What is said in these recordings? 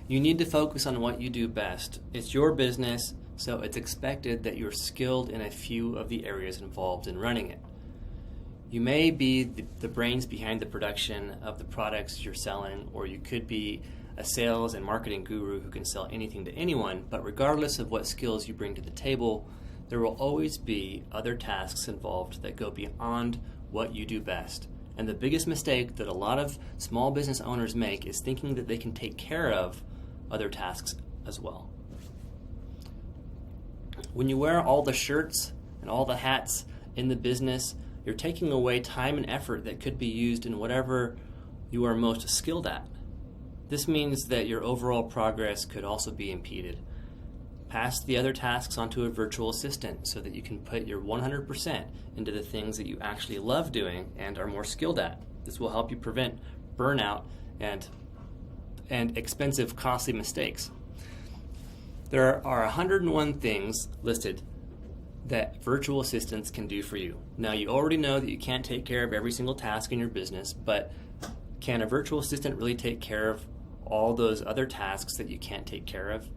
You need to focus on what you do best. It's your business, so it's expected that you're skilled in a few of the areas involved in running it. You may be the brains behind the production of the products you're selling, or you could be a sales and marketing guru who can sell anything to anyone, but regardless of what skills you bring to the table, there will always be other tasks involved that go beyond what you do best. And the biggest mistake that a lot of small business owners make is thinking that they can take care of other tasks as well. When you wear all the shirts and all the hats in the business, you're taking away time and effort that could be used in whatever you are most skilled at. This means that your overall progress could also be impeded. Pass the other tasks onto a virtual assistant so that you can put your 100% into the things that you actually love doing and are more skilled at. This will help you prevent burnout and expensive, costly mistakes. There are 101 things listed that virtual assistants can do for you. Now, you already know that you can't take care of every single task in your business, but can a virtual assistant really take care of all those other tasks that you can't take care of?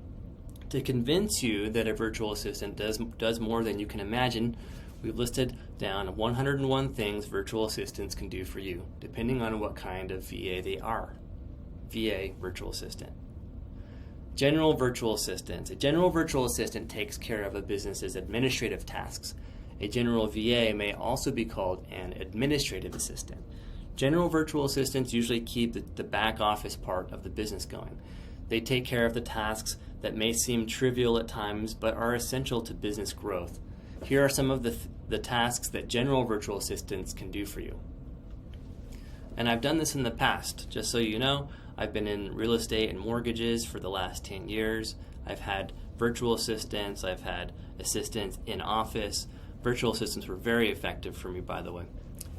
To convince you that a virtual assistant does more than you can imagine, we've listed down 101 things virtual assistants can do for you, depending on what kind of VA they are. VA, virtual assistant. General virtual assistants. A general virtual assistant takes care of a business's administrative tasks. A general VA may also be called an administrative assistant. General virtual assistants usually keep the back office part of the business going. They take care of the tasks that may seem trivial at times but are essential to business growth. Here are some of the tasks that general virtual assistants can do for you. And I've done this in the past, just so you know. I've been in real estate and mortgages for the last 10 years. I've had virtual assistants. I've had assistants in office. Virtual assistants were very effective for me, by the way.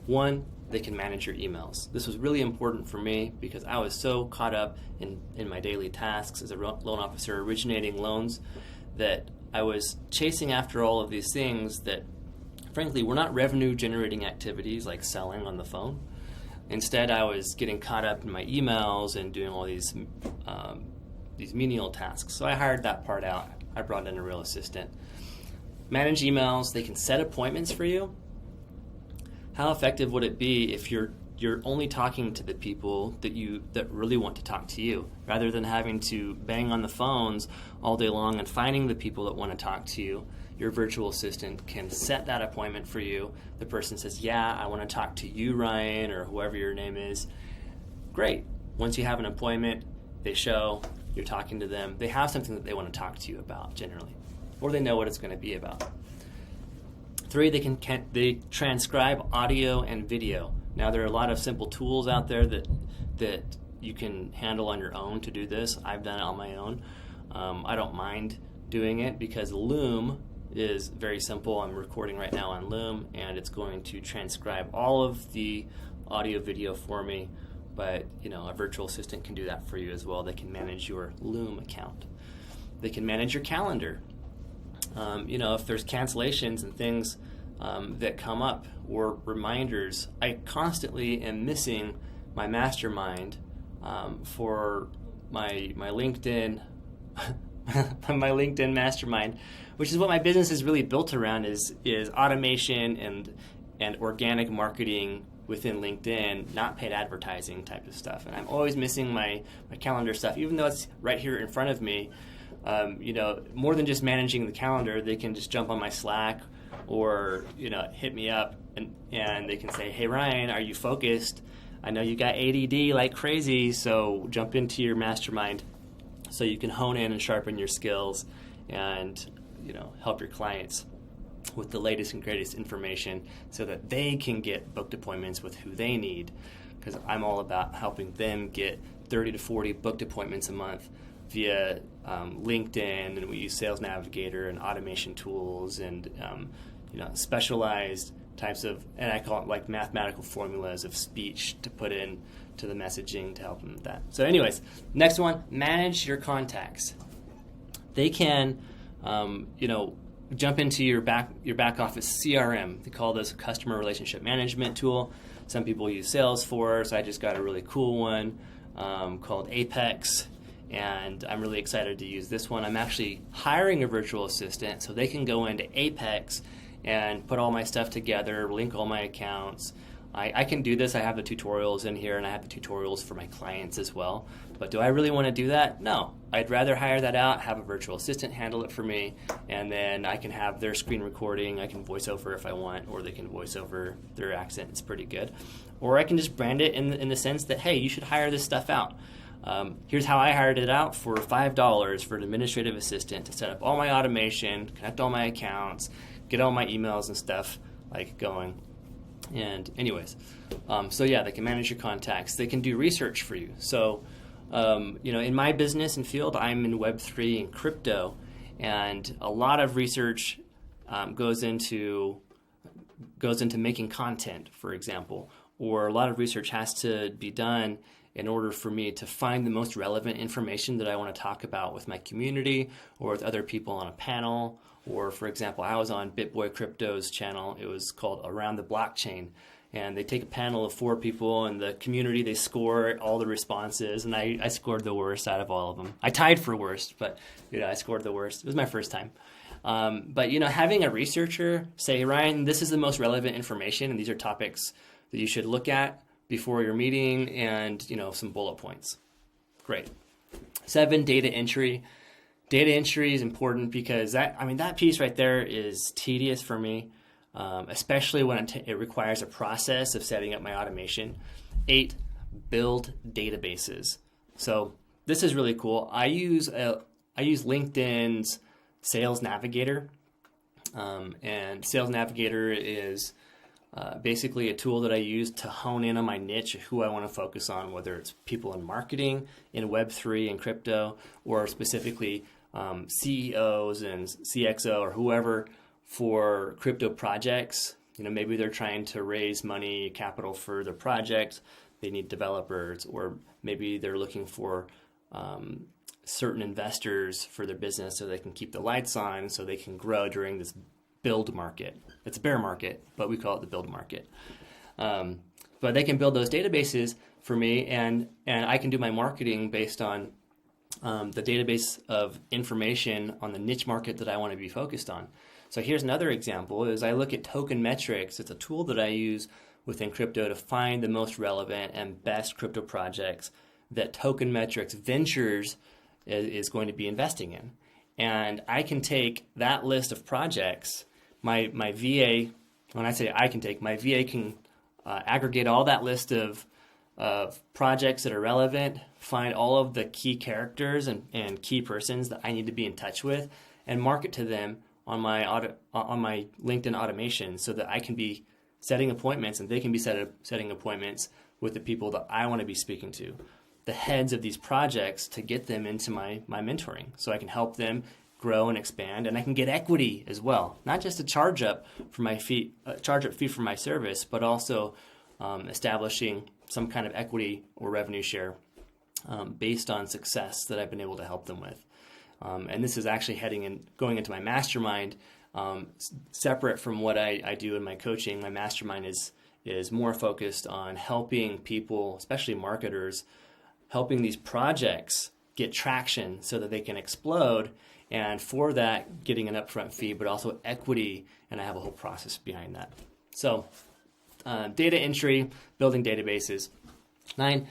One, they can manage your emails. This was really important for me because I was so caught up in my daily tasks as a loan officer originating loans that I was chasing after all of these things that, frankly, were not revenue-generating activities like selling on the phone. Instead, I was getting caught up in my emails and doing all these menial tasks. So I hired that part out. I brought in a real assistant. Manage emails. They can set appointments for you. How effective would it be if you're only talking to the people that really want to talk to you, rather than having to bang on the phones all day long and finding the people that want to talk to you? Your virtual assistant can set that appointment for you. The person says, yeah, I want to talk to you, Ryan, or whoever your name is. Great. Once you have an appointment, they show, you're talking to them. They have something that they want to talk to you about, generally, or they know what it's going to be about. 3, they transcribe audio and video. Now, there are a lot of simple tools out there that you can handle on your own to do this. I've done it on my own. I don't mind doing it because Loom is very simple. I'm recording right now on Loom, and it's going to transcribe all of the audio video for me. But a virtual assistant can do that for you as well. They can manage your Loom account. They can manage your calendar. If there's cancellations and things that come up or reminders, I constantly am missing my mastermind for my LinkedIn my LinkedIn mastermind, which is what my business is really built around, is automation and organic marketing within LinkedIn, not paid advertising type of stuff. And I'm always missing my calendar stuff, even though it's right here in front of me. More than just managing the calendar, they can just jump on my Slack or hit me up and they can say, hey Ryan, are you focused? I know you got ADD like crazy, so jump into your mastermind so you can hone in and sharpen your skills and help your clients with the latest and greatest information so that they can get booked appointments with who they need, because I'm all about helping them get 30 to 40 booked appointments a month via LinkedIn, and we use Sales Navigator and automation tools and specialized types of, and I call it like mathematical formulas of speech to put in to the messaging to help them with that. So anyways, next one, manage your contacts. They can jump into your back office CRM. They call this a customer relationship management tool. Some people use Salesforce. I just got a really cool one called Apex. and I'm really excited to use this one. I'm actually hiring a virtual assistant so they can go into Apex and put all my stuff together, link all my accounts. I can do this. I have the tutorials in here, and I have the tutorials for my clients as well. But do I really want to do that? No. I'd rather hire that out, have a virtual assistant handle it for me, and then I can have their screen recording. I can voice over if I want, or they can voice over their accent. It's pretty good. Or I can just brand it in the sense that, hey, you should hire this stuff out. Here's how I hired it out for $5 for an administrative assistant to set up all my automation, connect all my accounts, get all my emails and stuff like going. And anyways, so yeah, they can manage your contacts. They can do research for you. So, in my business and field, I'm in Web3 and crypto, and a lot of research goes into making content, for example, or a lot of research has to be done in order for me to find the most relevant information that I want to talk about with my community or with other people on a panel. Or, for example, I was on BitBoy Crypto's channel. It was called Around the Blockchain. And they take a panel of 4 people in the community. They score all the responses. And I scored the worst out of all of them. I tied for worst, but I scored the worst. It was my first time. But having a researcher say, Ryan, this is the most relevant information, and these are topics that you should look at before your meeting, and some bullet points. Great. 7, data entry. Data entry is important because that piece right there is tedious for me, especially when it requires a process of setting up my automation. 8, build databases. So this is really cool. I use LinkedIn's Sales Navigator, and Sales Navigator is basically a tool that I use to hone in on my niche, who I want to focus on, whether it's people in marketing, in Web3 and crypto, or specifically CEOs and CXO or whoever for crypto projects. Maybe they're trying to raise money, capital for their project. They need developers, or maybe they're looking for certain investors for their business so they can keep the lights on, so they can grow during this build market. It's a bear market, but we call it the build market. But they can build those databases for me, and I can do my marketing based on the database of information on the niche market that I want to be focused on. So here's another example, is I look at token metrics. It's a tool that I use within crypto to find the most relevant and best crypto projects that Token Metrics Ventures is going to be investing in. And I can take that list of projects, my VA, when I say I can take, my VA can aggregate all that list of projects that are relevant, find all of the key characters and key persons that I need to be in touch with, and market to them on my LinkedIn automation, so that I can be setting appointments and they can be setting appointments with the people that I want to be speaking to, the heads of these projects, to get them into my mentoring, so I can help them grow and expand, and I can get equity as well, not just a charge up fee for my service, but also establishing some kind of equity or revenue share based on success that I've been able to help them with. And this is actually going into my mastermind, separate from what I do in my coaching. My mastermind is more focused on helping people, especially marketers, helping these projects get traction so that they can explode, and for that, getting an upfront fee, but also equity, and I have a whole process behind that. So, data entry, building databases. 9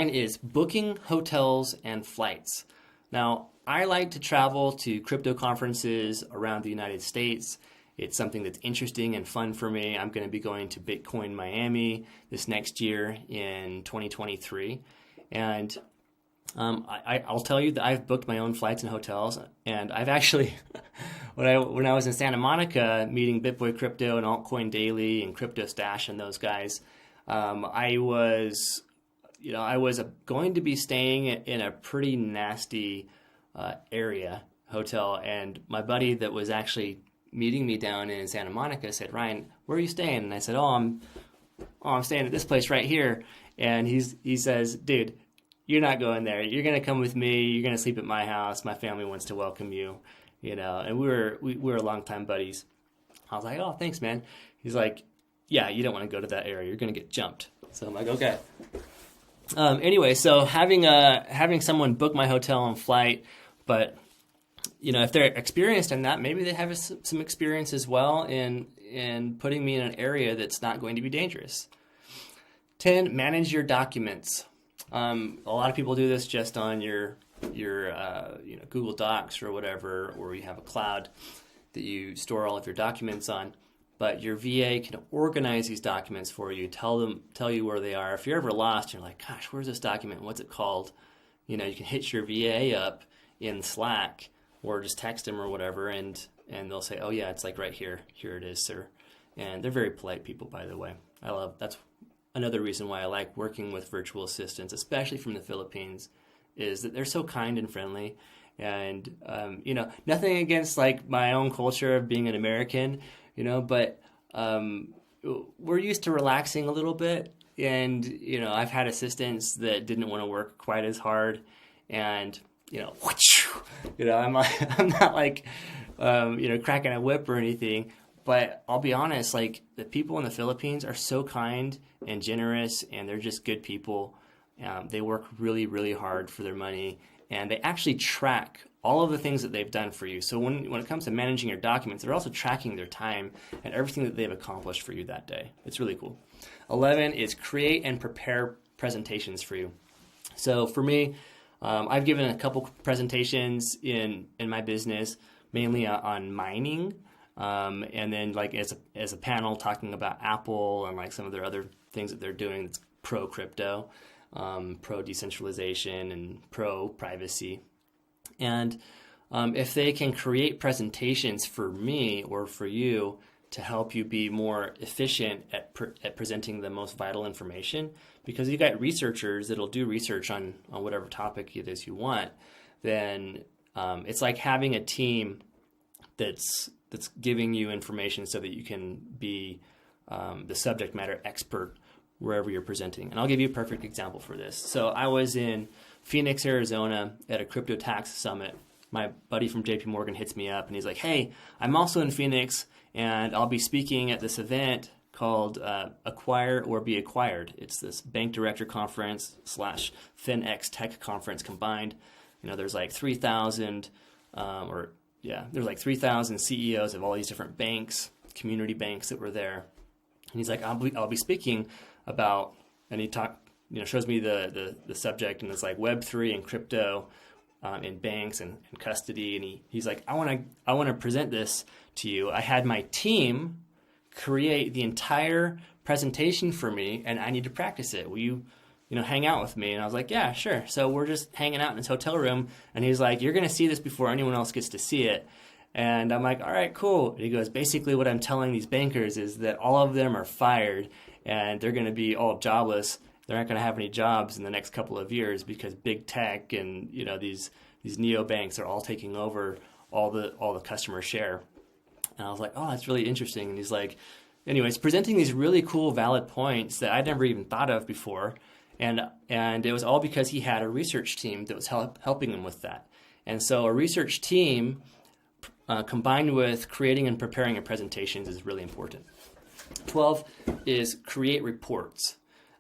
is booking hotels and flights. Now, I like to travel to crypto conferences around the United States. It's something that's interesting and fun for me. I'm going to be going to Bitcoin Miami this next year in 2023. And I'll tell you that I've booked my own flights and hotels. And I've actually, when I was in Santa Monica meeting BitBoy Crypto and Altcoin Daily and Crypto Stash and those guys, I was going to be staying in a pretty nasty area hotel, and my buddy that was actually meeting me down in Santa Monica said, "Ryan, where are you staying?" And I said, I'm staying at this place right here." And he says, "Dude, you're not going there. You're going to come with me. You're going to sleep at my house. My family wants to welcome you." And we were longtime buddies. I was like, "Oh, thanks, man." He's like, "Yeah, you don't want to go to that area. You're going to get jumped." So I'm like, "Okay." Anyway, so having someone book my hotel and flight, but if they're experienced in that, maybe they have some experience as well in putting me in an area that's not going to be dangerous. 10, manage your documents. A lot of people do this just on your Google Docs or whatever, or you have a cloud that you store all of your documents on. But your VA can organize these documents for you, tell you where they are. If you're ever lost, you're like, gosh, where's this document? What's it called? You can hit your VA up in Slack or just text them or whatever, and they'll say, oh yeah, it's like right here. Here it is, sir. And they're very polite people, by the way. That's another reason why I like working with virtual assistants, especially from the Philippines, is that they're so kind and friendly. And, nothing against like my own culture of being an American, but we're used to relaxing a little bit. And, I've had assistants that didn't want to work quite as hard. And, I'm not like, cracking a whip or anything. But I'll be honest, like the people in the Philippines are so kind and generous, and they're just good people. They work really, really hard for their money, and they actually track all of the things that they've done for you. So when it comes to managing your documents, they're also tracking their time and everything that they've accomplished for you that day. It's really cool. 11 is create and prepare presentations for you. So for me, I've given a couple presentations in my business, mainly on mining. And then like as a panel talking about Apple and like some of their other things that they're doing that's pro crypto, pro decentralization and pro privacy. And if they can create presentations for me or for you to help you be more efficient at presenting the most vital information, because you got researchers that'll do research on whatever topic it is you want, then it's like having a team that's giving you information so that you can be the subject matter expert wherever you're presenting. And I'll give you a perfect example for this. So I was in Phoenix, Arizona at a crypto tax summit. My buddy from JP Morgan hits me up and he's like, hey, I'm also in Phoenix and I'll be speaking at this event called Acquire or Be Acquired. It's this bank director conference / FinX tech conference combined. There's like 3,000 there's like 3,000 CEOs of all these different banks, community banks that were there. And he's like, I'll be speaking about, and he shows me the subject, and it's like Web3 and crypto in banks and custody. And he's like, I want to present this to you. I had my team create the entire presentation for me, and I need to practice it. Will you hang out with me? And I was like, yeah, sure. So we're just hanging out in his hotel room, and he's like, you're going to see this before anyone else gets to see it. And I'm like, all right, cool. And he goes, basically what I'm telling these bankers is that all of them are fired, and they're going to be all jobless. They're not going to have any jobs in the next couple of years because big tech and these neobanks are all taking over all the customer share. And I was like, oh, that's really interesting. And he's like, anyways, presenting these really cool, valid points that I'd never even thought of before. And it was all because he had a research team that was helping him with that. And so a research team combined with creating and preparing your presentations is really important. 12 is create reports.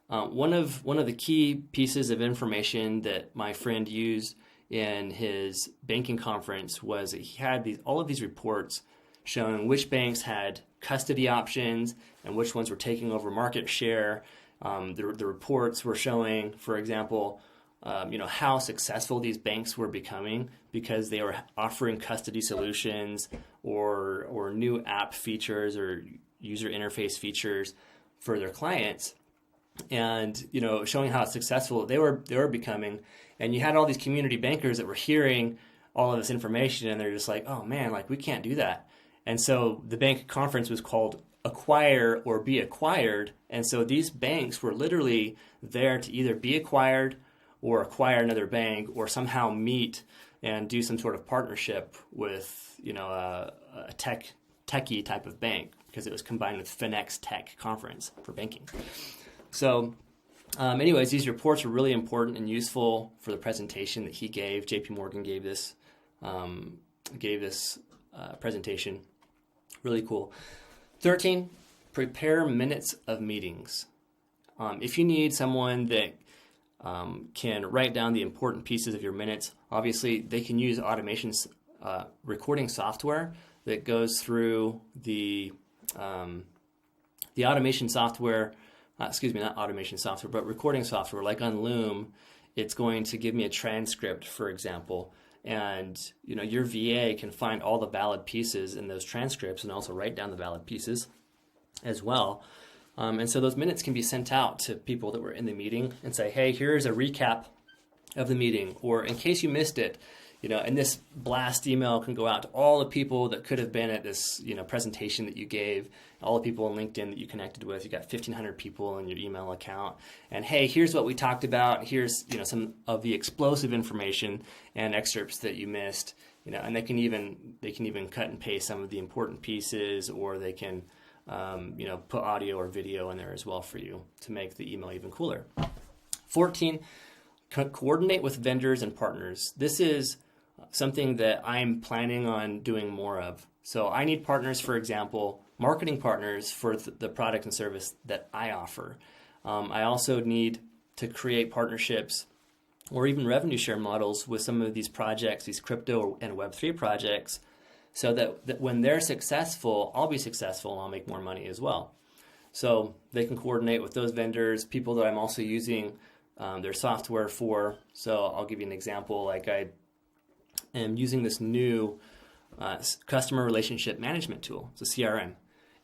One of the key pieces of information that my friend used in his banking conference was that he had all of these reports showing which banks had custody options and which ones were taking over market share. The reports were showing, for example, how successful these banks were becoming because they were offering custody solutions or new app features or user interface features for their clients, and showing how successful they were becoming. And you had all these community bankers that were hearing all of this information, and they're just like, oh man, like we can't do that. And so the bank conference was called Acquire or Be Acquired. And so these banks were literally there to either be acquired or acquire another bank or somehow meet and do some sort of partnership with, a techie type of bank, because it was combined with FinX Tech Conference for banking. So anyways, these reports were really important and useful for the presentation that he gave. JP Morgan gave this presentation. Really cool. 13, prepare minutes of meetings. If you need someone that can write down the important pieces of your minutes. Obviously, they can use recording software that goes through the automation software. Not automation software, but recording software. Like on Loom, it's going to give me a transcript, for example, and your VA can find all the valid pieces in those transcripts and also write down the valid pieces as well. And so those minutes can be sent out to people that were in the meeting and say, hey, here's a recap of the meeting, or in case you missed it, and this blast email can go out to all the people that could have been at this, presentation that you gave, all the people on LinkedIn that you connected with. You got 1,500 people in your email account, and hey, here's what we talked about. Here's, some of the explosive information and excerpts that you missed, and they can even cut and paste some of the important pieces, or they can, put audio or video in there as well for you to make the email even cooler. 14, coordinate with vendors and partners. This is something that I'm planning on doing more of. So I need partners, for example, marketing partners for the product and service that I offer. I also need to create partnerships or even revenue share models with some of these projects, these crypto and Web3 projects, so that when they're successful, I'll be successful and I'll make more money as well. So they can coordinate with those vendors, people that I'm also using their software for. So I'll give you an example. Like I am using this new customer relationship management tool. It's a CRM.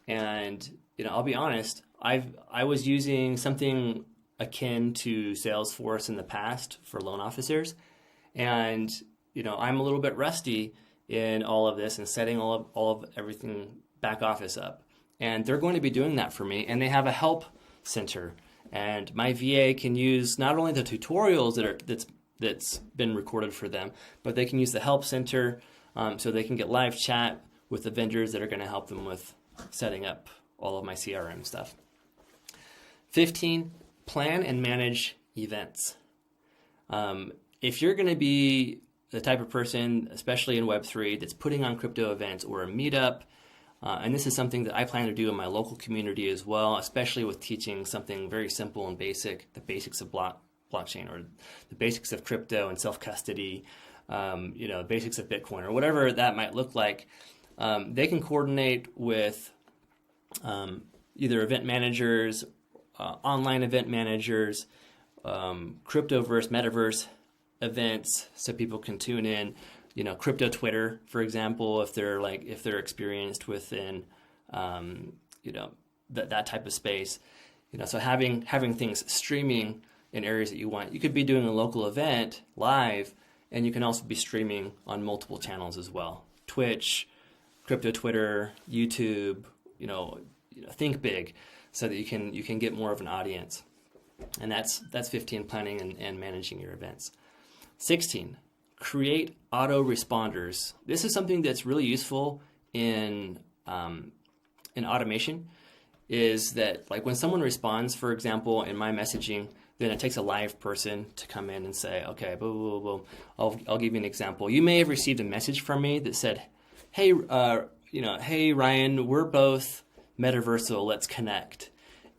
And, I'll be honest, I was using something akin to Salesforce in the past for loan officers. And, I'm a little bit rusty in all of this and setting all of everything back office up. And they're going to be doing that for me. And they have a help center. And my VA can use not only the tutorials that's been recorded for them, but they can use the help center so they can get live chat with the vendors that are going to help them with setting up all of my CRM stuff. 15, plan and manage events. If you're going to be the type of person, especially in Web3, that's putting on crypto events or a meetup, and this is something that I plan to do in my local community as well, especially with teaching something very simple and basic, the basics of blockchain, or the basics of crypto and self-custody, basics of Bitcoin, or whatever that might look like. They can coordinate with either event managers, online event managers, cryptoverse, metaverse events, so people can tune in. Crypto Twitter, for example, if they're experienced within, that type of space. So having things streaming in areas that you want. You could be doing a local event live, and you can also be streaming on multiple channels as well. Twitch, Crypto Twitter, YouTube. Think big, so that you can get more of an audience. And that's 15, planning and managing your events. 16, create autoresponders. This is something that's really useful in automation, is that like when someone responds, for example, in my messaging, then it takes a live person to come in and say, okay, blah, blah, blah, blah. I'll give you an example. You may have received a message from me that said, hey, hey Ryan, we're both metaversal, let's connect.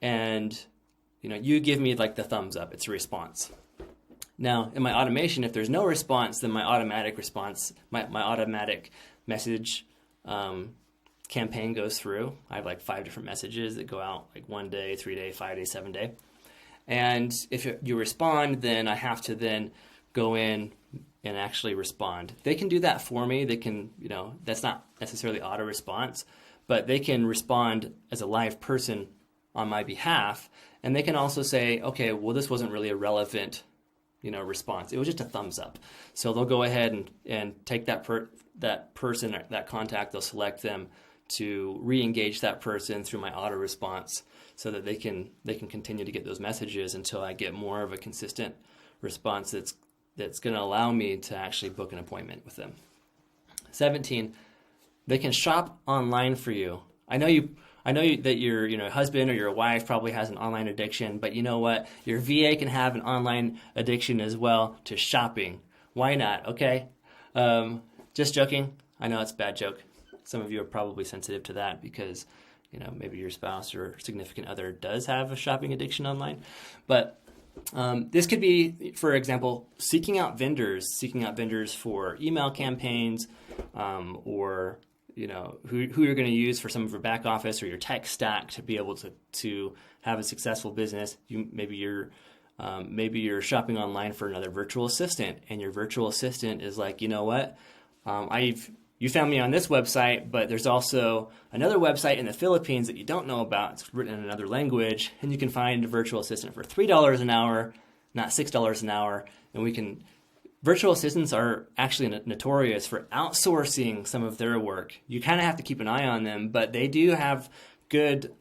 And, you give me like the thumbs up, it's a response. Now, in my automation, if there's no response, then my automatic response, my automatic message campaign goes through. I have like 5 different messages that go out, like 1 day, 3 day, 5 day, 7 day. And if you respond, then I have to then go in and actually respond. They can do that for me. They can, that's not necessarily auto response, but they can respond as a live person on my behalf. And they can also say, okay, well, this wasn't really a relevant response. It was just a thumbs up. So they'll go ahead and take that person, that contact, they'll select them to re-engage that person through my auto response, so that they can continue to get those messages until I get more of a consistent response that's going to allow me to actually book an appointment with them. 17, they can shop online for you. I know that your husband or your wife probably has an online addiction, but you know what? Your VA can have an online addiction as well to shopping. Why not? Okay, just joking. I know it's a bad joke. Some of you are probably sensitive to that because maybe your spouse or significant other does have a shopping addiction online. But This could be, for example, seeking out vendors for email campaigns, or who you're going to use for some of your back office or your tech stack to be able to have a successful business. Maybe you're shopping online for another virtual assistant, and your virtual assistant is like, you know what, you found me on this website, but there's also another website in the Philippines that you don't know about. It's written in another language, and you can find a virtual assistant for $3 an hour, not $6 an hour. And virtual assistants are actually notorious for outsourcing some of their work. You kind of have to keep an eye on them, but they do have good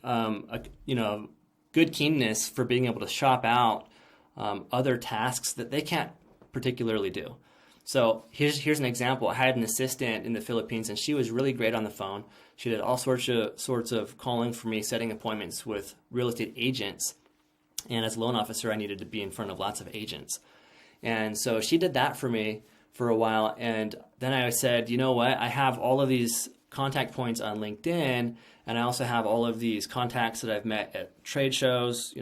keenness for being able to shop out other tasks that they can't particularly do. So here's an example. I had an assistant in the Philippines, and she was really great on the phone. She did all sorts of calling for me, setting appointments with real estate agents. And as a loan officer, I needed to be in front of lots of agents. And so she did that for me for a while. And then I said, you know what? I have all of these contact points on LinkedIn, and I also have all of these contacts that I've met at trade shows,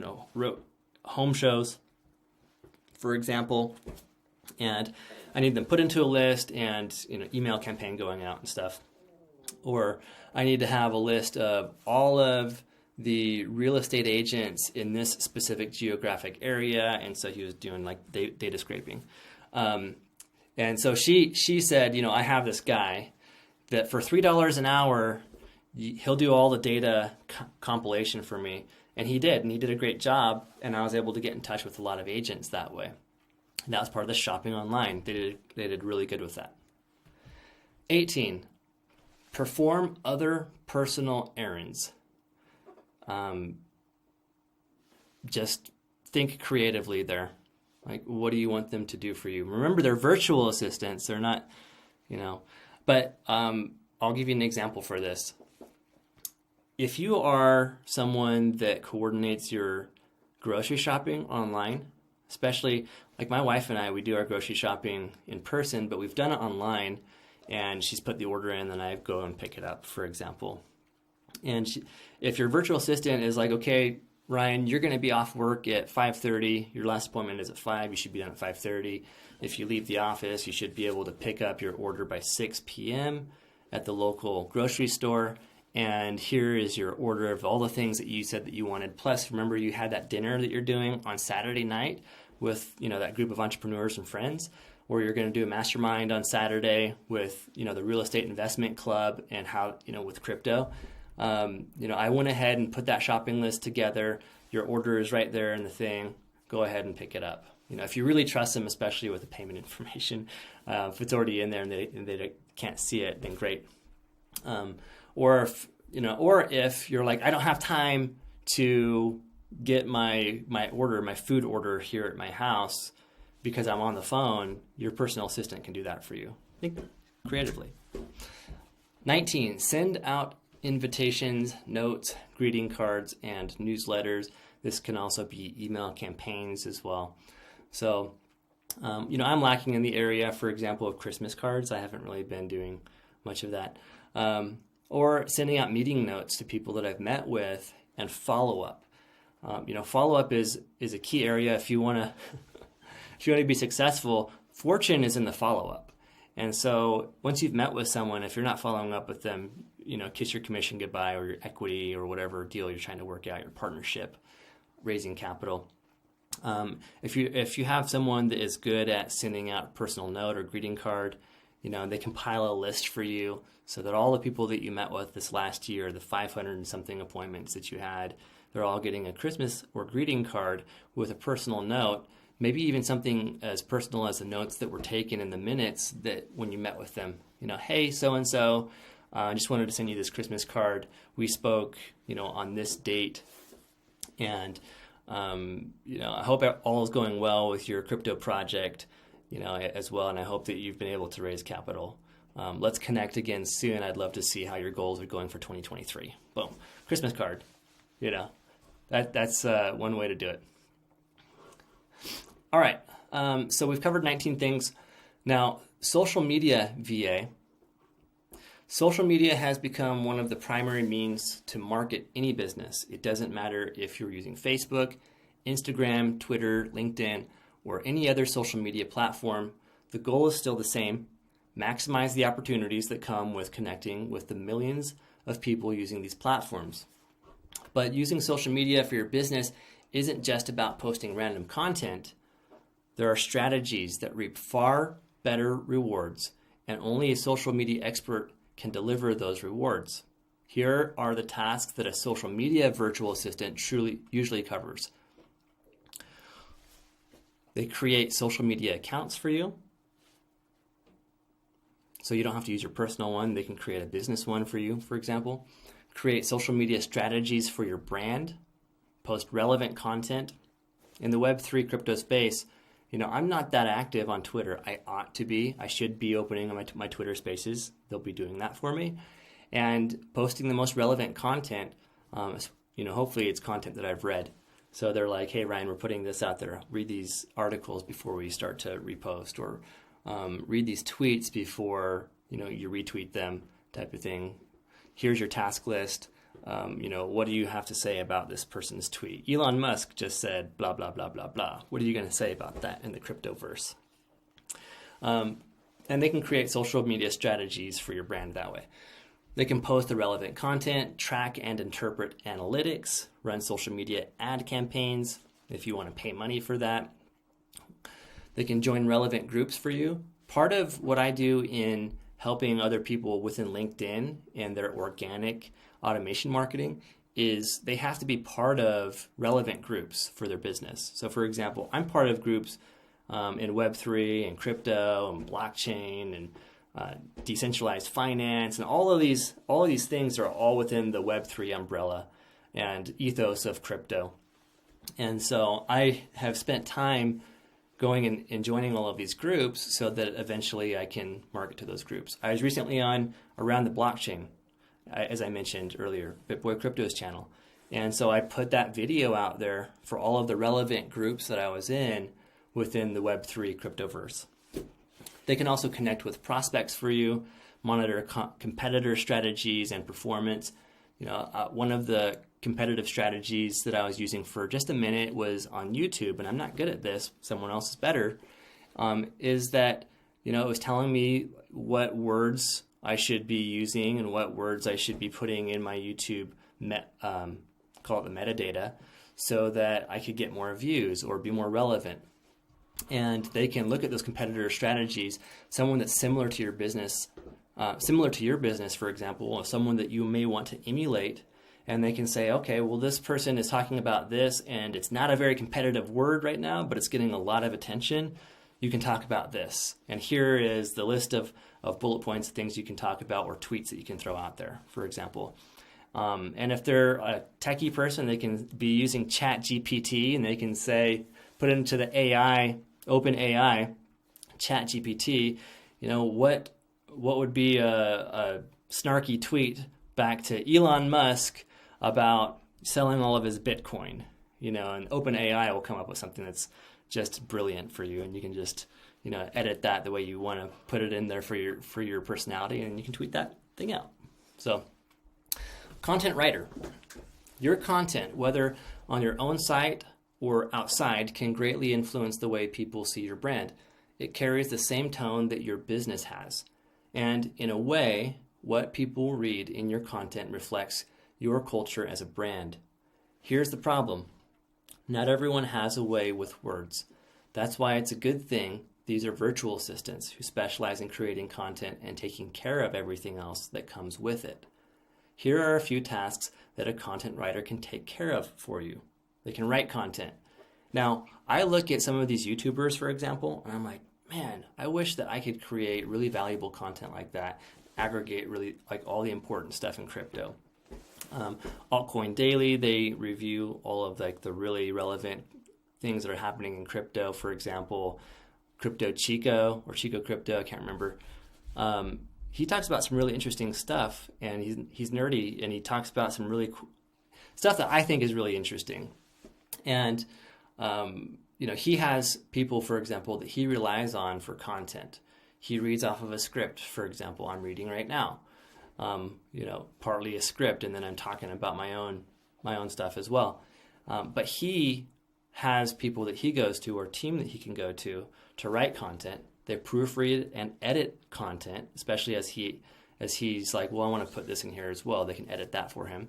home shows, for example. And I need them put into a list and email campaign going out and stuff. Or I need to have a list of all of the real estate agents in this specific geographic area. And so he was doing like data scraping. And so she said, I have this guy that for $3 an hour, he'll do all the data compilation for me. And he did a great job. And I was able to get in touch with a lot of agents that way. And that was part of the shopping online. They did really good with that. 18, perform other personal errands. Just think creatively there. Like, what do you want them to do for you? Remember, they're virtual assistants. They're not, but I'll give you an example for this. If you are someone that coordinates your grocery shopping online, especially like my wife and I, we do our grocery shopping in person, but we've done it online, and she's put the order in, and I go and pick it up, for example. And if your virtual assistant is like, okay, Ryan, you're going to be off work at 5:30. Your last appointment is at 5. You should be done at 5:30. If you leave the office, you should be able to pick up your order by 6 p.m. at the local grocery store. And here is your order of all the things that you said that you wanted. Plus, remember, you had that dinner that you're doing on Saturday night with that group of entrepreneurs and friends, or you're going to do a mastermind on Saturday with the real estate investment club and how with crypto. I went ahead and put that shopping list together. Your order is right there in the thing. Go ahead and pick it up. If you really trust them, especially with the payment information, if it's already in there and they can't see it, then great. Or if you're like, I don't have time to get my food order here at my house because I'm on the phone, your personal assistant can do that for you. Think creatively. 19, send out invitations, notes, greeting cards, and newsletters. This can also be email campaigns as well. So, I'm lacking in the area, for example, of Christmas cards. I haven't really been doing much of that. Or sending out meeting notes to people that I've met with, and follow-up. Follow-up is a key area if you want to be successful. Fortune is in the follow-up. And so once you've met with someone, if you're not following up with them, kiss your commission goodbye, or your equity, or whatever deal you're trying to work out, your partnership, raising capital. If you have someone that is good at sending out a personal note or greeting card, they compile a list for you so that all the people that you met with this last year, the 500 and something appointments that you had, they're all getting a Christmas or greeting card with a personal note, maybe even something as personal as the notes that were taken in the minutes that when you met with them. Hey, so-and-so, I just wanted to send you this Christmas card. We spoke, on this date. And, I hope all is going well with your crypto project, as well. And I hope that you've been able to raise capital. Let's connect again soon. I'd love to see how your goals are going for 2023. Boom. Christmas card. That's one way to do it. All right. So we've covered 19 things. Now, social media VA. Social media has become one of the primary means to market any business. It doesn't matter if you're using Facebook, Instagram, Twitter, LinkedIn, or any other social media platform, the goal is still the same. Maximize the opportunities that come with connecting with the millions of people using these platforms. But using social media for your business isn't just about posting random content. There are strategies that reap far better rewards, and only a social media expert can deliver those rewards. Here are the tasks that a social media virtual assistant usually covers. They create social media accounts for you. So you don't have to use your personal one. They can create a business one for you, for example. Create social media strategies for your brand. Post relevant content. In the Web3 crypto space, I'm not that active on Twitter. I ought to be. I should be opening my Twitter spaces. They'll be doing that for me. And posting the most relevant content. Hopefully it's content that I've read. So they're like, hey, Ryan, we're putting this out there. Read these articles before we start to repost, or read these tweets before you retweet them, type of thing. Here's your task list. What do you have to say about this person's tweet? Elon Musk just said blah, blah, blah, blah, blah. What are you going to say about that in the cryptoverse? And they can create social media strategies for your brand that way. They can post the relevant content, track and interpret analytics, run social media ad campaigns if you want to pay money for that. They can join relevant groups for you. Part of what I do in helping other people within LinkedIn and their organic automation marketing is they have to be part of relevant groups for their business. So for example, I'm part of groups in Web3 and crypto and blockchain and decentralized finance, and all of these things are all within the Web3 umbrella and ethos of crypto. And so I have spent time going and joining all of these groups so that eventually I can market to those groups. I was recently on Around the Blockchain, as I mentioned earlier, BitBoy Crypto's channel. And so I put that video out there for all of the relevant groups that I was in within the Web3 cryptoverse. They can also connect with prospects for you, monitor competitor strategies and performance. One of the competitive strategies that I was using for just a minute was on YouTube, and I'm not good at this, someone else is better, is that, it was telling me what words I should be using and what words I should be putting in my YouTube, call it the metadata, so that I could get more views or be more relevant. And they can look at those competitor strategies, someone that's similar to your business, for example, or someone that you may want to emulate, and they can say, okay, well, this person is talking about this, and it's not a very competitive word right now, but it's getting a lot of attention. You can talk about this. And here is the list of bullet points, things you can talk about, or tweets that you can throw out there, for example. And if they're a techie person, they can be using ChatGPT, and they can say, put it into the AI, OpenAI, ChatGPT, what would be a snarky tweet back to Elon Musk about selling all of his Bitcoin, and OpenAI will come up with something that's just brilliant for you, and you can just, edit that the way you want to put it in there for your personality, and you can tweet that thing out. So, content writer. Your content, whether on your own site or outside, can greatly influence the way people see your brand. It carries the same tone that your business has. And in a way, what people read in your content reflects your culture as a brand. Here's the problem. Not everyone has a way with words. That's why it's a good thing these are virtual assistants who specialize in creating content and taking care of everything else that comes with it. Here are a few tasks that a content writer can take care of for you. They can write content. Now, I look at some of these YouTubers, for example, and I'm like, man, I wish that I could create really valuable content like that, aggregate really like all the important stuff in crypto. Altcoin Daily, they review all of like the really relevant things that are happening in crypto. For example, Crypto Chico or Chico Crypto, I can't remember. He talks about some really interesting stuff, and he's nerdy, and he talks about some really cool stuff that I think is really interesting. And he has people, for example, that he relies on for content. He reads off of a script, for example, I'm reading right now. Partly a script, and then I'm talking about my own stuff as well. But he has people that he goes to or team that he can go to write content. They proofread and edit content, especially as he's like, well, I want to put this in here as well. They can edit that for him.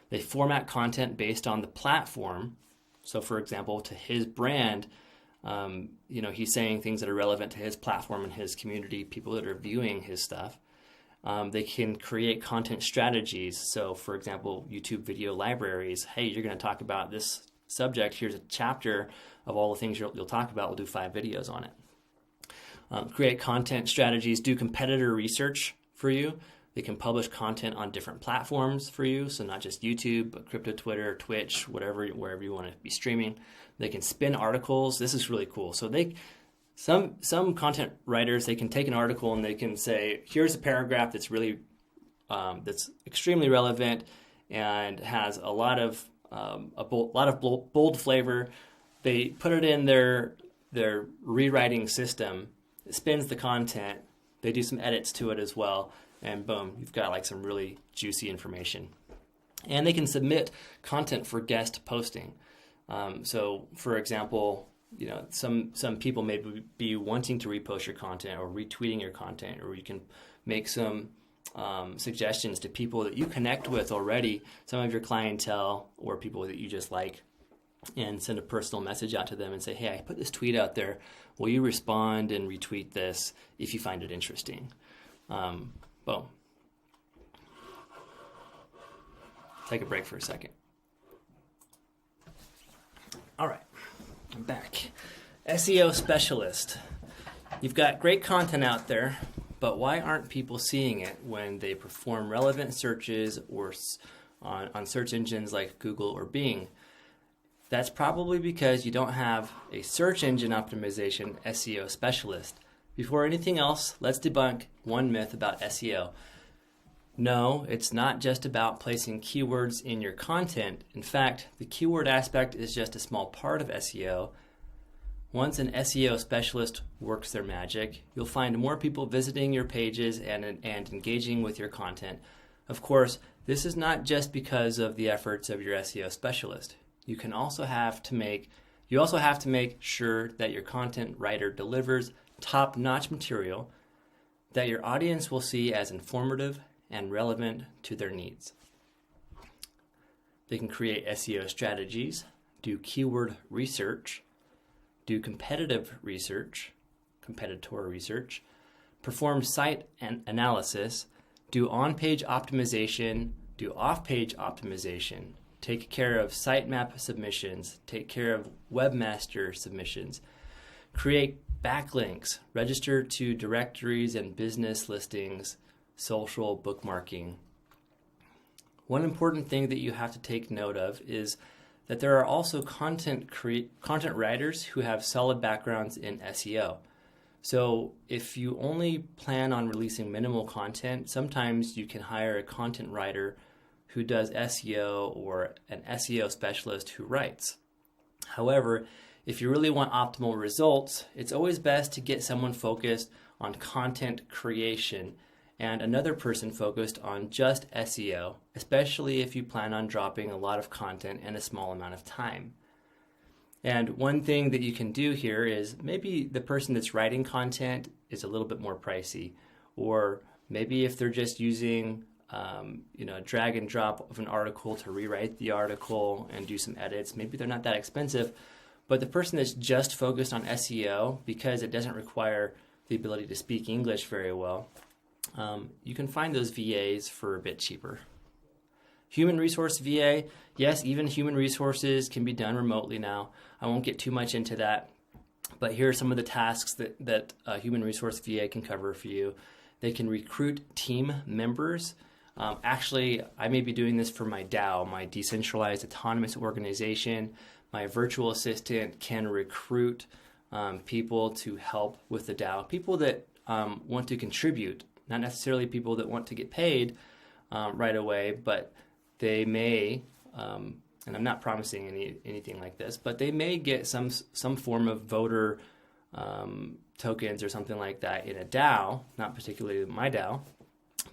They format content based on the platform. So, for example, to his brand, he's saying things that are relevant to his platform and his community, people that are viewing his stuff. They can create content strategies. So, for example, YouTube video libraries. Hey, you're going to talk about this subject. Here's a chapter of all the things you'll talk about. We'll do 5 videos on it. Create content strategies. Do competitor research for you. They can publish content on different platforms for you. So not just YouTube, but crypto, Twitter, Twitch, wherever you want to be streaming. They can spin articles. This is really cool. So some content writers, they can take an article and they can say, here's a paragraph that's really that's extremely relevant and has a lot of bold flavor. They put it in their rewriting system. It spins the content. They do some edits to it as well, and boom, you've got like some really juicy information. And they can submit content for guest posting. So, for example, some people may be wanting to repost your content or retweeting your content, or you can make some suggestions to people that you connect with already, some of your clientele or people that you just like, and send a personal message out to them and say, hey, I put this tweet out there. Will you respond and retweet this if you find it interesting? Boom. Take a break for a second. All right, I'm back. SEO specialist. You've got great content out there, but why aren't people seeing it when they perform relevant searches or on search engines like Google or Bing? That's probably because you don't have a search engine optimization SEO specialist. Before anything else, let's debunk one myth about SEO. No, it's not just about placing keywords in your content. In fact, the keyword aspect is just a small part of SEO. Once an SEO specialist works their magic, you'll find more people visiting your pages and engaging with your content. Of course, this is not just because of the efforts of your SEO specialist. You also have to make sure that your content writer delivers top-notch material that your audience will see as informative and relevant to their needs. They can create SEO strategies, do keyword research, do competitor research, perform site analysis, do on-page optimization, do off-page optimization, take care of sitemap submissions, take care of webmaster submissions, create backlinks, register to directories and business listings, social bookmarking. One important thing that you have to take note of is that there are also content writers who have solid backgrounds in SEO. So if you only plan on releasing minimal content, sometimes you can hire a content writer who does SEO or an SEO specialist who writes. However, if you really want optimal results, it's always best to get someone focused on content creation and another person focused on just SEO, especially if you plan on dropping a lot of content in a small amount of time. And one thing that you can do here is maybe the person that's writing content is a little bit more pricey, or maybe if they're just using a drag and drop of an article to rewrite the article and do some edits, maybe they're not that expensive. But the person that's just focused on SEO, because it doesn't require the ability to speak English very well, you can find those VAs for a bit cheaper. Human resource VA, yes, even human resources can be done remotely now. I won't get too much into that, but here are some of the tasks that a human resource VA can cover for you. They can recruit team members. Actually, I may be doing this for my DAO, my decentralized autonomous organization. My virtual assistant can recruit people to help with the DAO, people that want to contribute, not necessarily people that want to get paid right away, but they may, and I'm not promising anything like this, but they may get some form of voter tokens or something like that in a DAO, not particularly my DAO,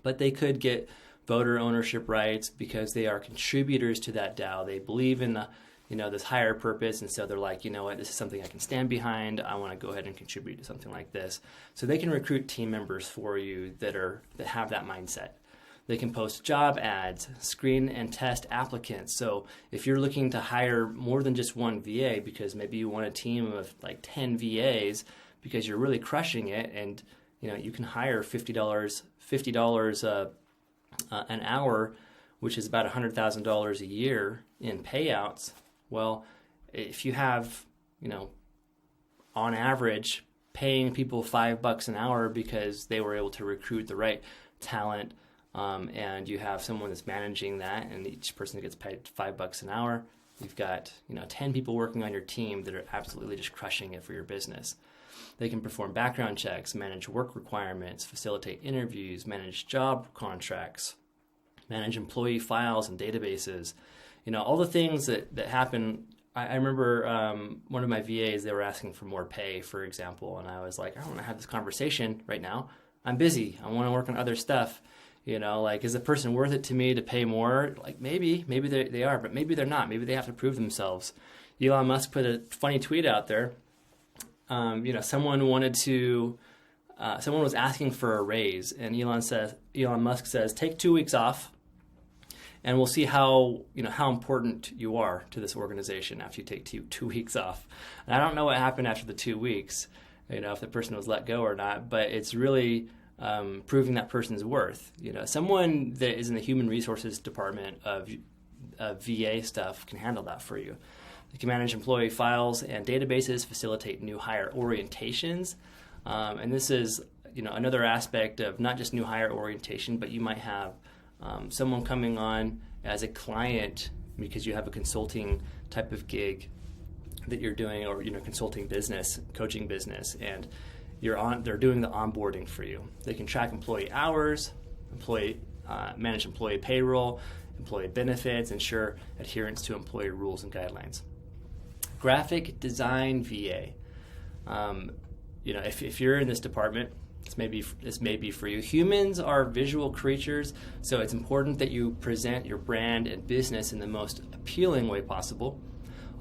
but they could get voter ownership rights because they are contributors to that DAO. They believe in this higher purpose, and so they're like, you know what, this is something I can stand behind. I want to go ahead and contribute to something like this. So they can recruit team members for you that have that mindset. They can post job ads, screen and test applicants. So if you're looking to hire more than just one VA, because maybe you want a team of like 10 VAs because you're really crushing it, and you can hire $50 an hour, which is about $100,000 a year in payouts. Well, if you have, on average, paying people $5 an hour because they were able to recruit the right talent, and you have someone that's managing that, and each person gets paid $5 an hour, you've got 10 people working on your team that are absolutely just crushing it for your business. They can perform background checks, manage work requirements, facilitate interviews, manage job contracts, manage employee files and databases. All the things that happen. I remember one of my VAs, they were asking for more pay, for example, and I was like, I don't want to have this conversation right now. I'm busy. I want to work on other stuff. Is the person worth it to me to pay more? Like, maybe they are, but maybe they're not. Maybe they have to prove themselves. Elon Musk put a funny tweet out there. Someone was asking for a raise, and Elon Musk says, take 2 weeks off, and we'll see how important you are to this organization after you take two weeks off. And I don't know what happened after the 2 weeks, if the person was let go or not, but it's really proving that person's worth. Someone that is in the human resources department of VA stuff can handle that for you. They can manage employee files and databases, facilitate new hire orientations, and this is another aspect of not just new hire orientation, but you might have someone coming on as a client because you have a consulting type of gig that you're doing, or consulting business, coaching business, and they're doing the onboarding for you. They can track employee hours, manage employee payroll, employee benefits, ensure adherence to employee rules and guidelines. Graphic design VA. If you're in this department, this may be for you. Humans are visual creatures, so it's important that you present your brand and business in the most appealing way possible.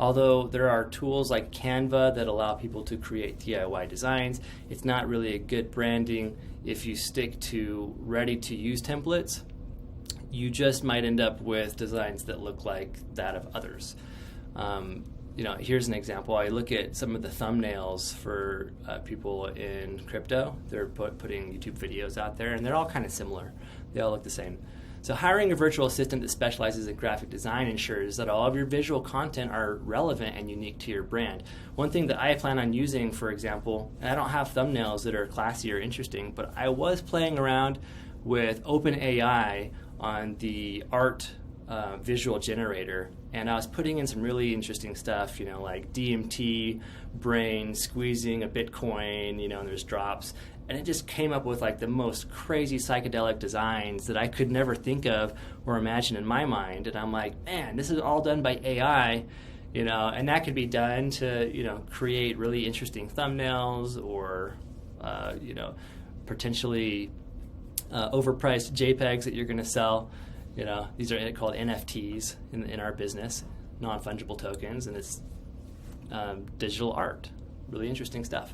Although there are tools like Canva that allow people to create DIY designs, it's not really a good branding if you stick to ready-to-use templates. You just might end up with designs that look like that of others. Here's an example. I look at some of the thumbnails for people in crypto. They're putting YouTube videos out there, and they're all kind of similar. They all look the same. So hiring a virtual assistant that specializes in graphic design ensures that all of your visual content are relevant and unique to your brand. One thing that I plan on using, for example, and I don't have thumbnails that are classy or interesting, but I was playing around with OpenAI on the art visual generator, and I was putting in some really interesting stuff, like DMT, brain, squeezing a Bitcoin, and there's drops. And it just came up with like the most crazy psychedelic designs that I could never think of or imagine in my mind. And I'm like, man, this is all done by AI, and that could be done to, create really interesting thumbnails or, potentially overpriced JPEGs that you're going to sell. These are called NFTs in our business, non-fungible tokens, and it's digital art. Really interesting stuff.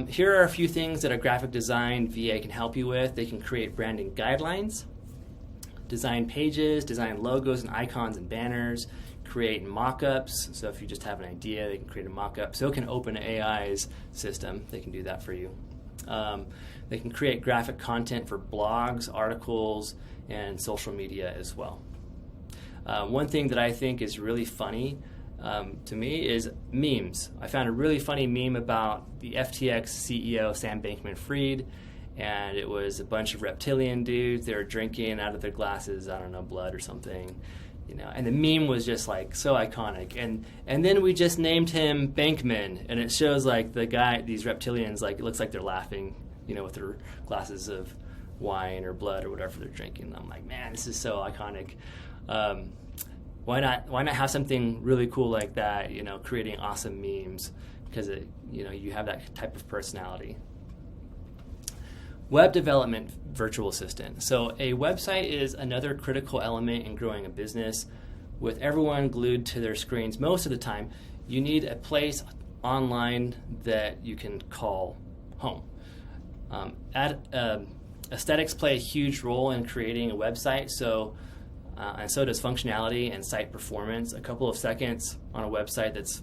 Here are a few things that a graphic design VA can help you with. They can create branding guidelines, design pages, design logos and icons and banners, create mock-ups. So if you just have an idea, they can create a mock-up. So can OpenAI's system. They can do that for you. They can create graphic content for blogs, articles, and social media as well. One thing that I think is really funny to me is memes. I found a really funny meme about the FTX CEO, Sam Bankman-Fried, and it was a bunch of reptilian dudes. They were drinking out of their glasses, I don't know, blood or something. And the meme was just like so iconic. And then we just named him Bankman, and it shows like the guy, these reptilians, like it looks like they're laughing, with their glasses of wine or blood or whatever they're drinking. And I'm like, man, this is so iconic. Why not have something really cool like that? Creating awesome memes because you have that type of personality. Web development virtual assistant. So a website is another critical element in growing a business. with everyone glued to their screens most of the time, you need a place online that you can call home. Aesthetics play a huge role in creating a website, and so does functionality and site performance. A couple of seconds on a website that's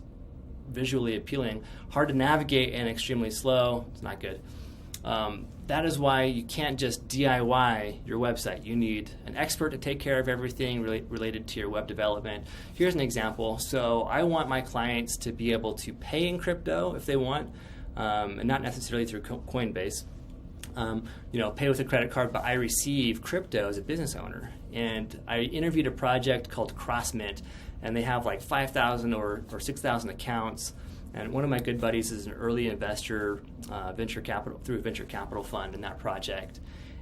visually appealing, hard to navigate, and extremely slow, it's not good. That is why you can't just DIY your website. You need an expert to take care of everything related to your web development. Here's an example. So I want my clients to be able to pay in crypto if they want, and not necessarily through Coinbase. Pay with a credit card, but I receive crypto as a business owner. And I interviewed a project called CrossMint, and they have like 5,000 or 6,000 accounts. And one of my good buddies is an early investor, through a venture capital fund in that project.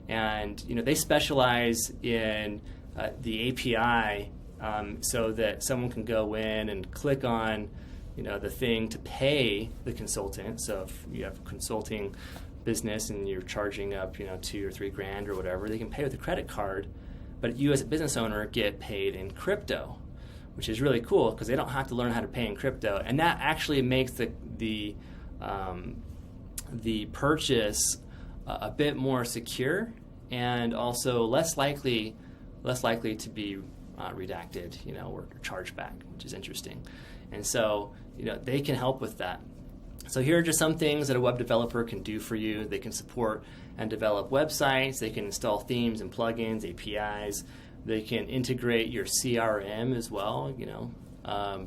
And they specialize in the API so that someone can go in and click on the thing to pay the consultant. So if you have a consulting business and you're charging up $2 or $3 grand or whatever, they can pay with a credit card, but you as a business owner get paid in crypto, which is really cool because they don't have to learn how to pay in crypto, and that actually makes the purchase a bit more secure and also less likely to be redacted, or charged back, which is interesting. And so they can help with that. So here are just some things that a web developer can do for you. They can support and develop websites. They can install themes and plugins, APIs. They can integrate your CRM as well,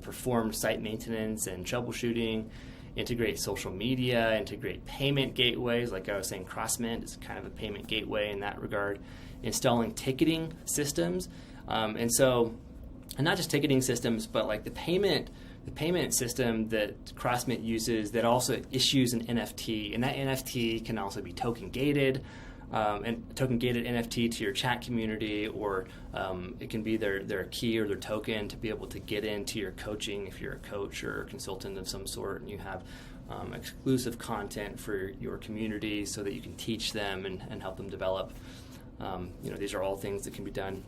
perform site maintenance and troubleshooting, integrate social media, integrate payment gateways. Like I was saying, CrossMint is kind of a payment gateway in that regard. Installing ticketing systems. And not just ticketing systems, but like the payment system that CrossMint uses that also issues an NFT. And that NFT can also be token gated. And token-gated NFT to your chat community, or it can be their key or their token to be able to get into your coaching if you're a coach or a consultant of some sort, and you have exclusive content for your community so that you can teach them and help them develop. These are all things that can be done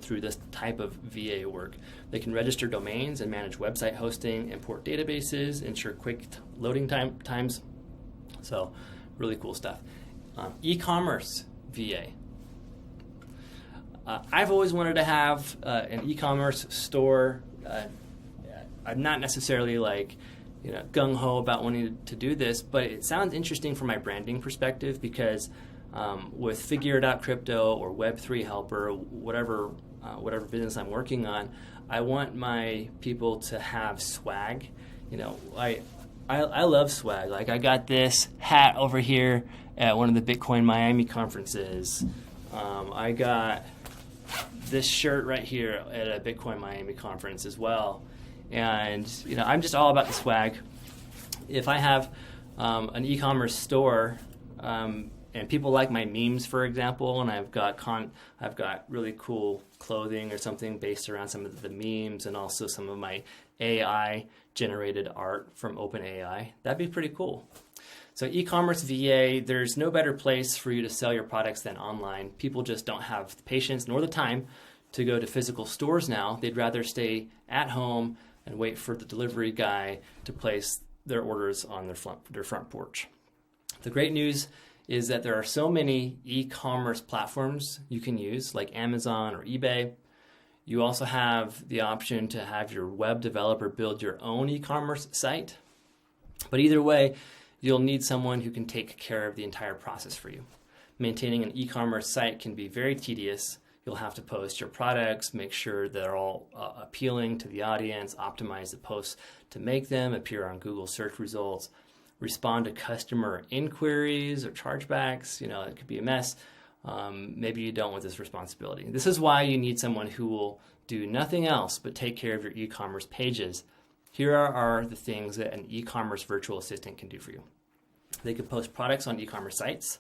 through this type of VA work. They can register domains and manage website hosting, import databases, ensure quick loading times. So really cool stuff. E-commerce VA. I've always wanted to have an e-commerce store. I'm not necessarily gung-ho about wanting to do this, but it sounds interesting from my branding perspective because with Figure It Out Crypto or Web3 Helper, whatever business I'm working on, I want my people to have swag. I love swag. Like I got this hat over here at one of the Bitcoin Miami conferences. I got this shirt right here at a Bitcoin Miami conference as well. And I'm just all about the swag. If I have an e-commerce store and people like my memes, for example, and I've got really cool clothing or something based around some of the memes and also some of my AI-generated art from OpenAI, that'd be pretty cool. So e-commerce VA, there's no better place for you to sell your products than online. People just don't have the patience nor the time to go to physical stores now. They'd rather stay at home and wait for the delivery guy to place their orders on their front porch. The great news is that there are so many e-commerce platforms you can use, like Amazon or eBay. You also have the option to have your web developer build your own e-commerce site. But either way, you'll need someone who can take care of the entire process for you. Maintaining an e-commerce site can be very tedious. You'll have to post your products, make sure they're all appealing to the audience, optimize the posts to make them appear on Google search results, respond to customer inquiries or chargebacks. It could be a mess. Maybe you don't want this responsibility. This is why you need someone who will do nothing else but take care of your e-commerce pages. Here are the things that an e-commerce virtual assistant can do for you. They can post products on e-commerce sites,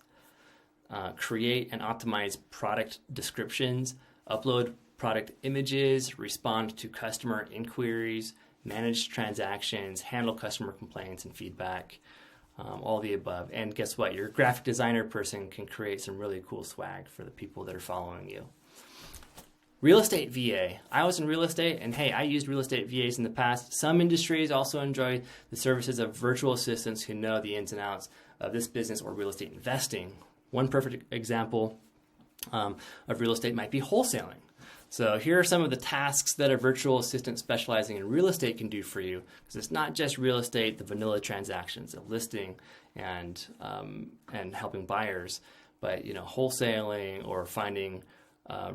create and optimize product descriptions, upload product images, respond to customer inquiries, manage transactions, handle customer complaints and feedback, all the above. And guess what? Your graphic designer person can create some really cool swag for the people that are following you. Real estate VA. I was in real estate, and hey, I used real estate VAs in the past. Some industries also enjoy the services of virtual assistants who know the ins and outs of this business or real estate investing. One perfect example of real estate might be wholesaling. So here are some of the tasks that a virtual assistant specializing in real estate can do for you, because it's not just real estate, the vanilla transactions of listing and helping buyers, but wholesaling or finding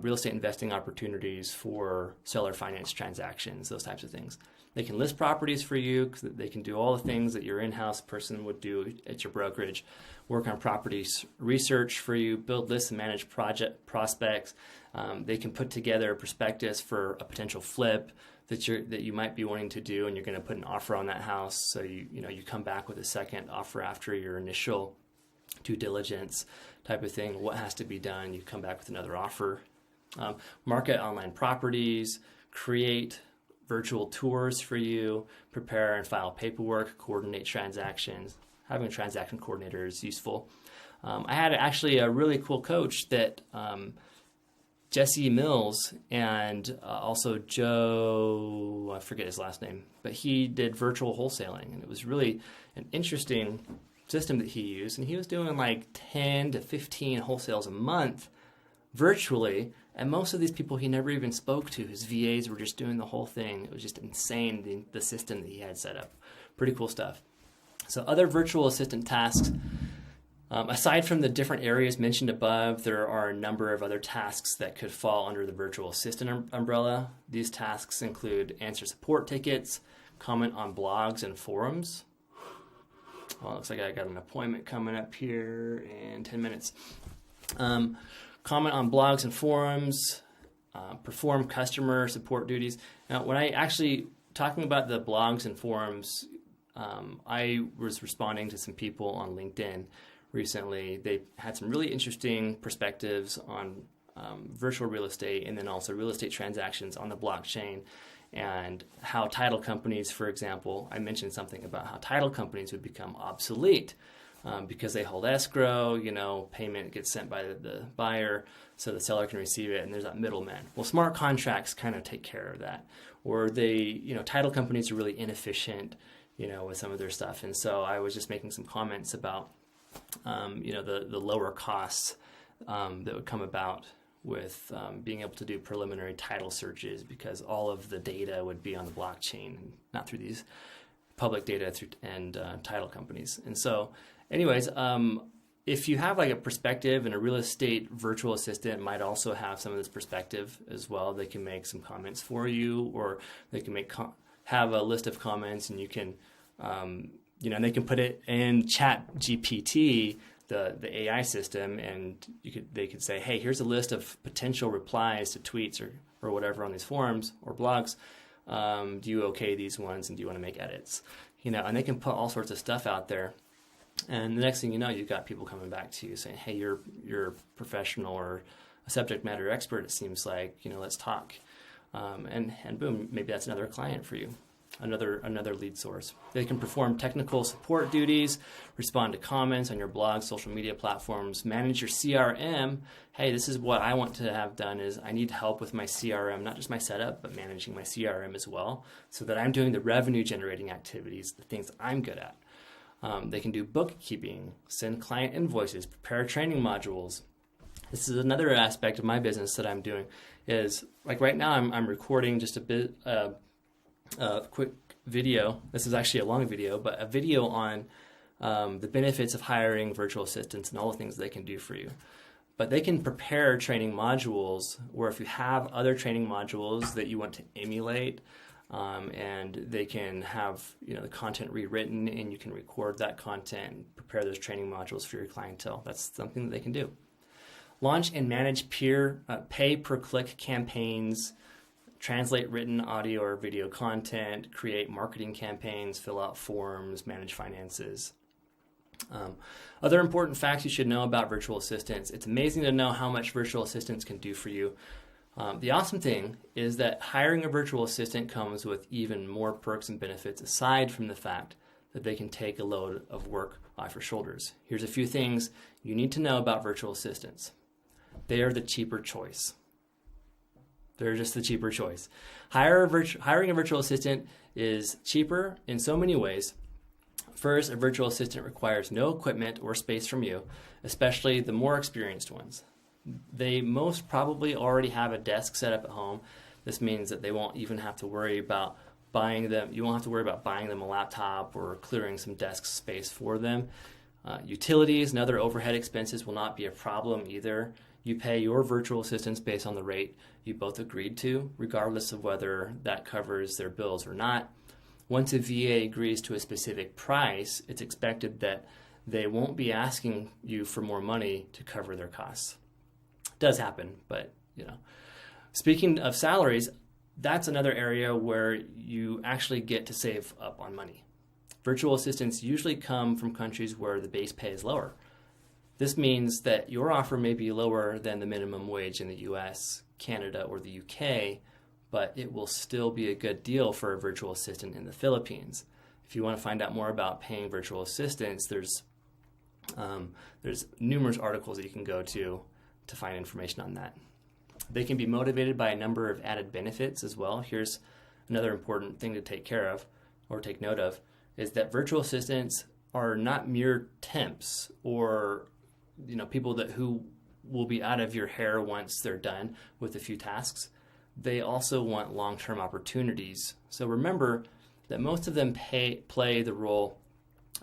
real estate investing opportunities for seller finance transactions, those types of things. They can list properties for you because they can do all the things that your in-house person would do at your brokerage, work on property research for you, build lists and manage project prospects. They can put together a prospectus for a potential flip that you might be wanting to do, and you're going to put an offer on that house. So you come back with a second offer after your initial due diligence type of thing. What has to be done? You come back with another offer. Market online properties, create virtual tours for you, prepare and file paperwork, coordinate transactions. Having a transaction coordinator is useful. I had actually a really cool coach that Jesse Mills and also Joe, I forget his last name, but he did virtual wholesaling, and it was really an interesting system that he used, and he was doing like 10 to 15 wholesales a month virtually, and most of these people he never even spoke to. His VAs were just doing the whole thing. It was just insane, the system that he had set up. Pretty cool stuff. So other virtual assistant tasks, aside from the different areas mentioned above, there are a number of other tasks that could fall under the virtual assistant umbrella. These tasks include answer support tickets, comment on blogs and forums. Well, it looks like I got an appointment coming up here in 10 minutes. Comment on blogs and forums, perform customer support duties. Now, when I actually, talking about the blogs and forums, I was responding to some people on LinkedIn recently. They had some really interesting perspectives on virtual real estate, and then also real estate transactions on the blockchain, and how title companies, for example, I mentioned something about how title companies would become obsolete because they hold escrow, payment gets sent by the buyer so the seller can receive it, and there's that middleman. Well, smart contracts kind of take care of that. Or title companies are really inefficient, with some of their stuff. And so I was just making some comments about, the lower costs that would come about with being able to do preliminary title searches, because all of the data would be on the blockchain, not through these public data and title companies. And so anyways, if you have like a perspective, and a real estate virtual assistant might also have some of this perspective as well. They can make some comments for you, or they can have a list of comments, and you can, and they can put it in Chat GPT, the AI system, and they could say, hey, here's a list of potential replies to tweets or whatever on these forums or blogs. Do you okay these ones, and do you want to make edits? And they can put all sorts of stuff out there. And the next thing you know, you've got people coming back to you saying, hey, you're a professional or a subject matter expert, it seems like, let's talk. And boom, maybe that's another client for you, another lead source. They can perform technical support duties, respond to comments on your blog, social media platforms, manage your CRM. Hey, this is what I want to have done, is I need help with my CRM, not just my setup, but managing my CRM as well, so that I'm doing the revenue generating activities, the things I'm good at. They can do bookkeeping, send client invoices, prepare training modules. This is another aspect of my business that I'm doing, is like right now I'm recording just a bit quick video. This is actually a long video, but a video on the benefits of hiring virtual assistants and all the things they can do for you. But they can prepare training modules, or if you have other training modules that you want to emulate, and they can have the content rewritten, and you can record that content and prepare those training modules for your clientele. That's something that they can do. Launch and manage pay-per-click campaigns, translate written audio or video content, create marketing campaigns, fill out forms, manage finances. Other important facts you should know about virtual assistants. It's amazing to know how much virtual assistants can do for you. The awesome thing is that hiring a virtual assistant comes with even more perks and benefits, aside from the fact that they can take a load of work off your shoulders. Here's a few things you need to know about virtual assistants. They are the cheaper choice. They're just the cheaper choice. Hiring a virtual assistant is cheaper in so many ways. First, a virtual assistant requires no equipment or space from you, especially the more experienced ones. They most probably already have a desk set up at home. This means that they won't even have to worry about buying them. You won't have to worry about buying them a laptop or clearing some desk space for them. Utilities and other overhead expenses will not be a problem either. You pay your virtual assistants based on the rate you both agreed to, regardless of whether that covers their bills or not. Once a VA agrees to a specific price, it's expected that they won't be asking you for more money to cover their costs. It does happen, but Speaking of salaries, that's another area where you actually get to save up on money. Virtual assistants usually come from countries where the base pay is lower. This means that your offer may be lower than the minimum wage in the US, Canada, or the UK, but it will still be a good deal for a virtual assistant in the Philippines. If you want to find out more about paying virtual assistants, there's numerous articles that you can go to find information on that. They can be motivated by a number of added benefits as well. Here's another important thing to take care of or take note of, is that virtual assistants are not mere temps or people who will be out of your hair once they're done with a few tasks. They also want long-term opportunities. So remember that most of them play the role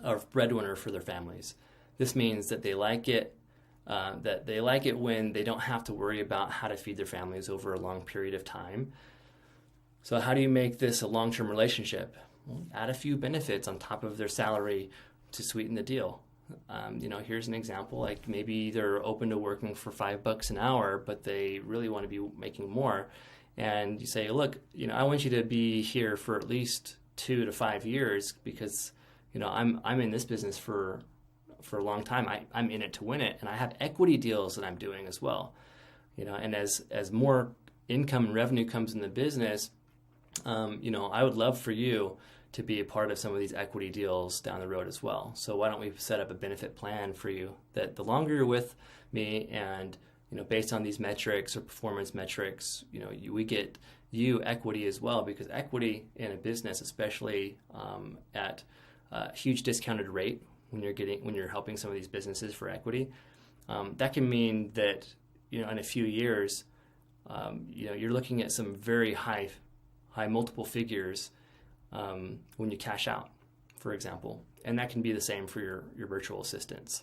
of breadwinner for their families. This means that they like it when they don't have to worry about how to feed their families over a long period of time. So how do you make this a long-term relationship? Well, add a few benefits on top of their salary to sweeten the deal. Here's an example. Like maybe they're open to working for $5 an hour, but they really want to be making more. And you say, look, I want you to be here for at least 2 to 5 years because, I'm in this business for a long time. I'm in it to win it, and I have equity deals that I'm doing as well. And as more income and revenue comes in the business, I would love for you to be a part of some of these equity deals down the road as well. So why don't we set up a benefit plan for you that the longer you're with me and based on these metrics or performance metrics, we get you equity as well, because equity in a business, especially at a huge discounted rate when you're helping some of these businesses for equity, that can mean that in a few years, you're looking at some very high multiple figures when you cash out, for example, and that can be the same for your virtual assistants.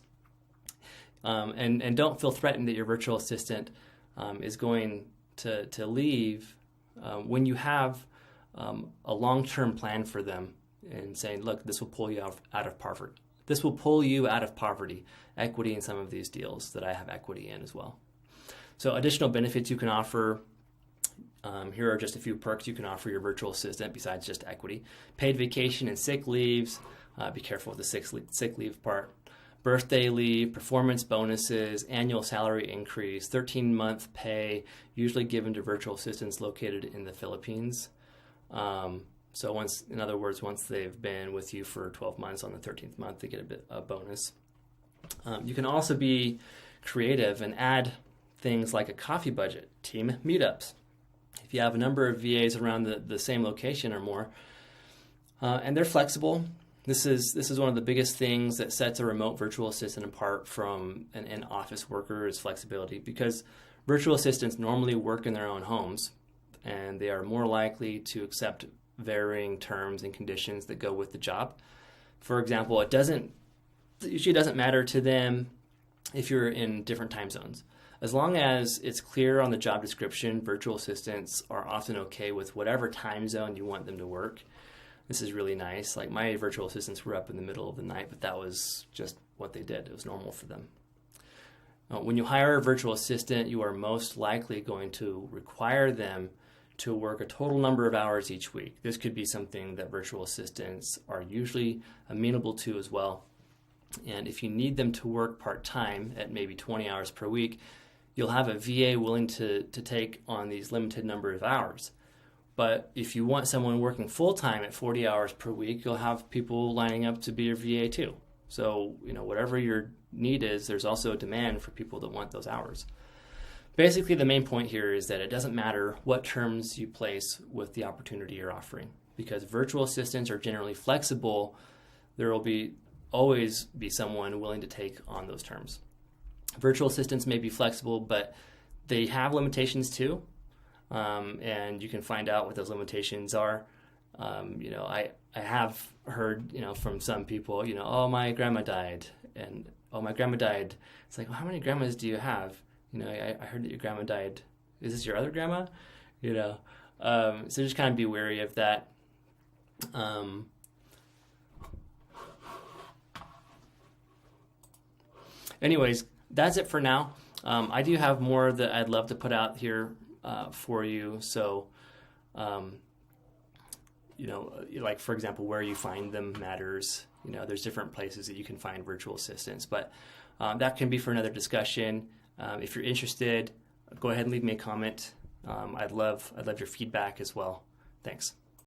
And don't feel threatened that your virtual assistant is going to leave when you have a long-term plan for them and saying, look, this will pull you out of poverty. This will pull you out of poverty, equity in some of these deals that I have equity in as well. So additional benefits you can offer. Here are just a few perks you can offer your virtual assistant besides just equity. Paid vacation and sick leaves. Be careful with the sick leave part. Birthday leave, performance bonuses, annual salary increase, 13-month pay, usually given to virtual assistants located in the Philippines. So once they've been with you for 12 months, on the 13th month, they get a bonus. You can also be creative and add things like a coffee budget, team meetups. If you have a number of VAs around the same location or more, and they're flexible, this is one of the biggest things that sets a remote virtual assistant apart from an in-office worker is flexibility, because virtual assistants normally work in their own homes, and they are more likely to accept varying terms and conditions that go with the job. For example, it usually doesn't matter to them if you're in different time zones. As long as it's clear on the job description, virtual assistants are often okay with whatever time zone you want them to work. This is really nice. Like my virtual assistants were up in the middle of the night, but that was just what they did. It was normal for them. When you hire a virtual assistant, you are most likely going to require them to work a total number of hours each week. This could be something that virtual assistants are usually amenable to as well. And if you need them to work part-time at maybe 20 hours per week, you'll have a VA willing to take on these limited number of hours. But if you want someone working full-time at 40 hours per week, you'll have people lining up to be your VA too. So, whatever your need is, there's also a demand for people that want those hours. Basically, the main point here is that it doesn't matter what terms you place with the opportunity you're offering, because virtual assistants are generally flexible. There will always be someone willing to take on those terms. Virtual assistants may be flexible, but they have limitations too, and you can find out what those limitations are. I have heard, from some people, oh, my grandma died, and oh, my grandma died. It's like, well, how many grandmas do you have? I heard that your grandma died. Is this your other grandma? So just kind of be wary of that. Anyways, that's it for now. I do have more that I'd love to put out here for you. So, like, for example, where you find them matters. There's different places that you can find virtual assistants, but that can be for another discussion. If you're interested, go ahead and leave me a comment. I'd love your feedback as well. Thanks.